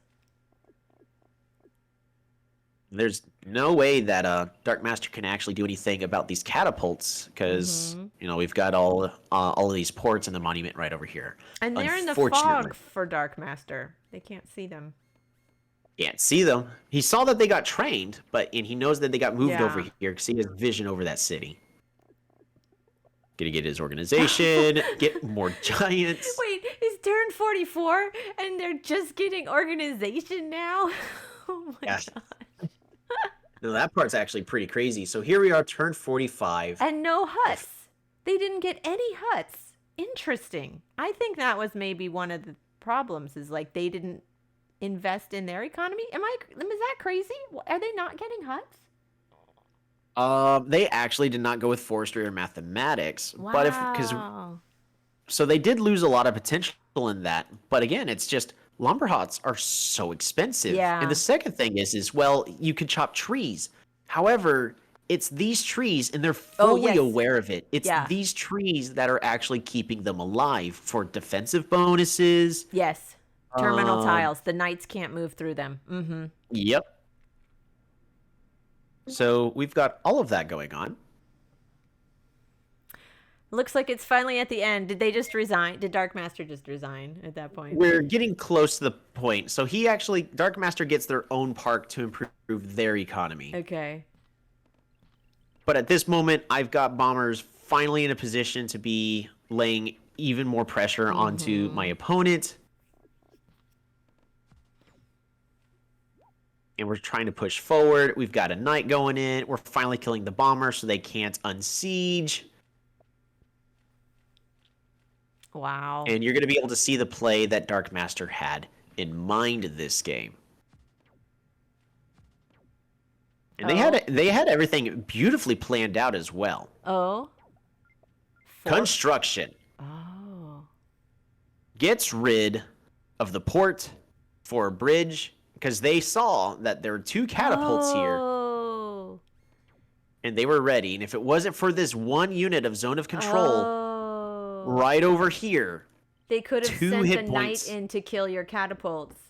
There's no way that Dark Master can actually do anything about these catapults because you know we've got all of these ports and the monument right over here. And they're in the fog for Dark Master. They can't see them. Can't see them. He saw that they got trained, and he knows that they got moved over Yeah. here because he has vision over that city. Gonna get his organization, get more giants. Wait, it's turn 44 and they're just getting organization now? Oh my Yes. god. No, that part's actually pretty crazy. So here we are, turn 45. And no huts. They didn't get any huts. Interesting. I think that was maybe one of the problems is like they didn't invest in their economy. Is that crazy? Are they not getting huts? They actually did not go with forestry or mathematics, Wow. so they did lose a lot of potential in that. But again, it's just lumber huts are so expensive. Yeah. And the second thing is well, you can chop trees. However, it's these trees, and they're fully yes. aware of it. It's Yeah. these trees that are actually keeping them alive for defensive bonuses. Yes. Terminal Um, tiles. The knights can't move through them. Mm-hmm. Yep. So we've got all of that going on. Looks like it's finally at the end. Did they just resign? Did Dark Master just resign at that point? We're getting close to the point. So Dark Master gets their own park to improve their economy. Okay. But at this moment, I've got bombers finally in a position to be laying even more pressure onto my opponent. And we're trying to push forward. We've got a knight going in. We're finally killing the bomber so they can't unsiege. Wow. And you're going to be able to see the play that Dark Master had in mind this game. And they had everything beautifully planned out as well. Oh. Construction Oh. gets rid of the port for a bridge because they saw that there were 2 catapults here Oh. and they were ready. And if it wasn't for this one unit of zone of control Oh. right over here, They could have 2 sent hit a points. knight in to kill your catapults.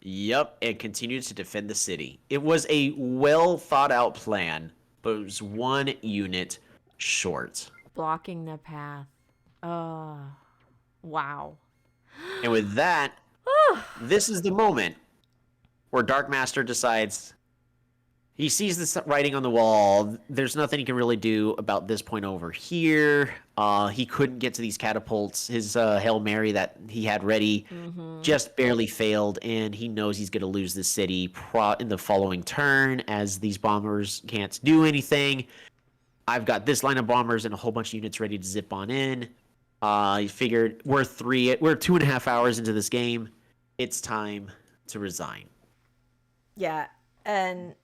Yep, and continued to defend the city. It was a well thought out plan, but it was 1 unit short. Blocking the path. Oh. Wow. And with that, this is the moment where Dark Master decides he sees this writing on the wall. There's nothing he can really do about this point over here. He couldn't get to these catapults. His Hail Mary that he had ready just barely failed, and he knows he's going to lose the city in the following turn as these bombers can't do anything. I've got this line of bombers and a whole bunch of units ready to zip on in. He figured we're 2.5 hours into this game. It's time to resign. Yeah. And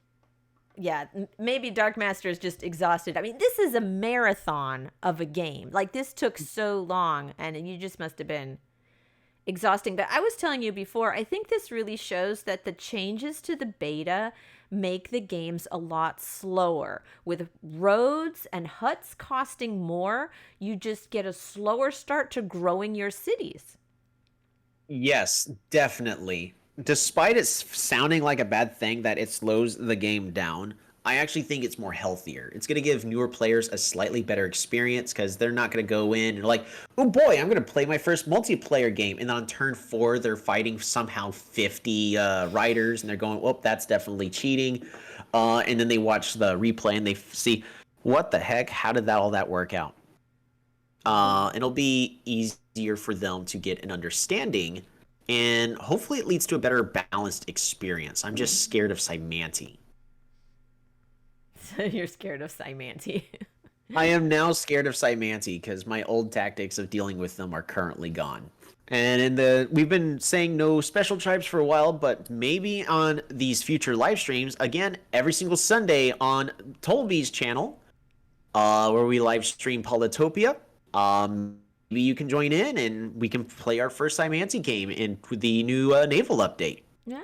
yeah, maybe Dark Master is just exhausted. I mean, this is a marathon of a game. Like, this took so long, and you just must have been exhausting. But I was telling you before, I think this really shows that the changes to the beta make the games a lot slower. With roads and huts costing more, you just get a slower start to growing your cities. Yes, definitely. Despite it sounding like a bad thing that it slows the game down, I actually think it's more healthier. It's going to give newer players a slightly better experience because they're not going to go in and like, oh boy, I'm going to play my first multiplayer game. And then on turn 4, they're fighting somehow 50 riders and they're going, oh, that's definitely cheating. And then they watch the replay and they see, what the heck? How did all that work out? It'll be easier for them to get an understanding, and hopefully it leads to a better balanced experience. I'm just scared of Cymanti. You're scared of Cymanti. I am now scared of Cymanti because my old tactics of dealing with them are currently gone. And we've been saying no special tribes for a while, but maybe on these future live streams, again, every single Sunday on Tolby's channel, where we live stream Polytopia, maybe you can join in and we can play our first Cymanti game in the new NAVAL update. Yeah.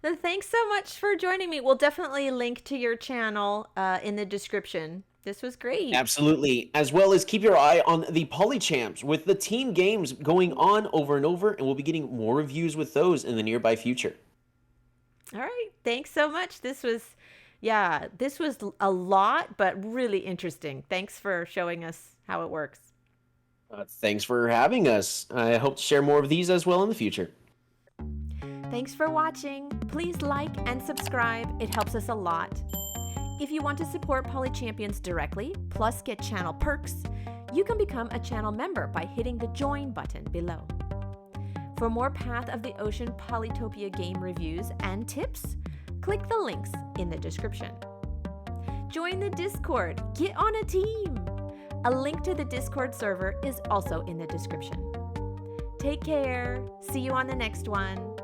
Well, thanks so much for joining me. We'll definitely link to your channel in the description. This was great. Absolutely. As well as keep your eye on the PolyChamps with the team games going on over and over, and we'll be getting more reviews with those in the nearby future. All right. Thanks so much. This was a lot, but really interesting. Thanks for showing us how it works. Thanks for having us. I hope to share more of these as well in the future. Thanks for watching. Please like and subscribe. It helps us a lot. If you want to support PolyChampions directly, plus get channel perks, you can become a channel member by hitting the join button below. For more Path of the Ocean Polytopia game reviews and tips, click the links in the description. Join the Discord. Get on a team. A link to the Discord server is also in the description. Take care. See you on the next one.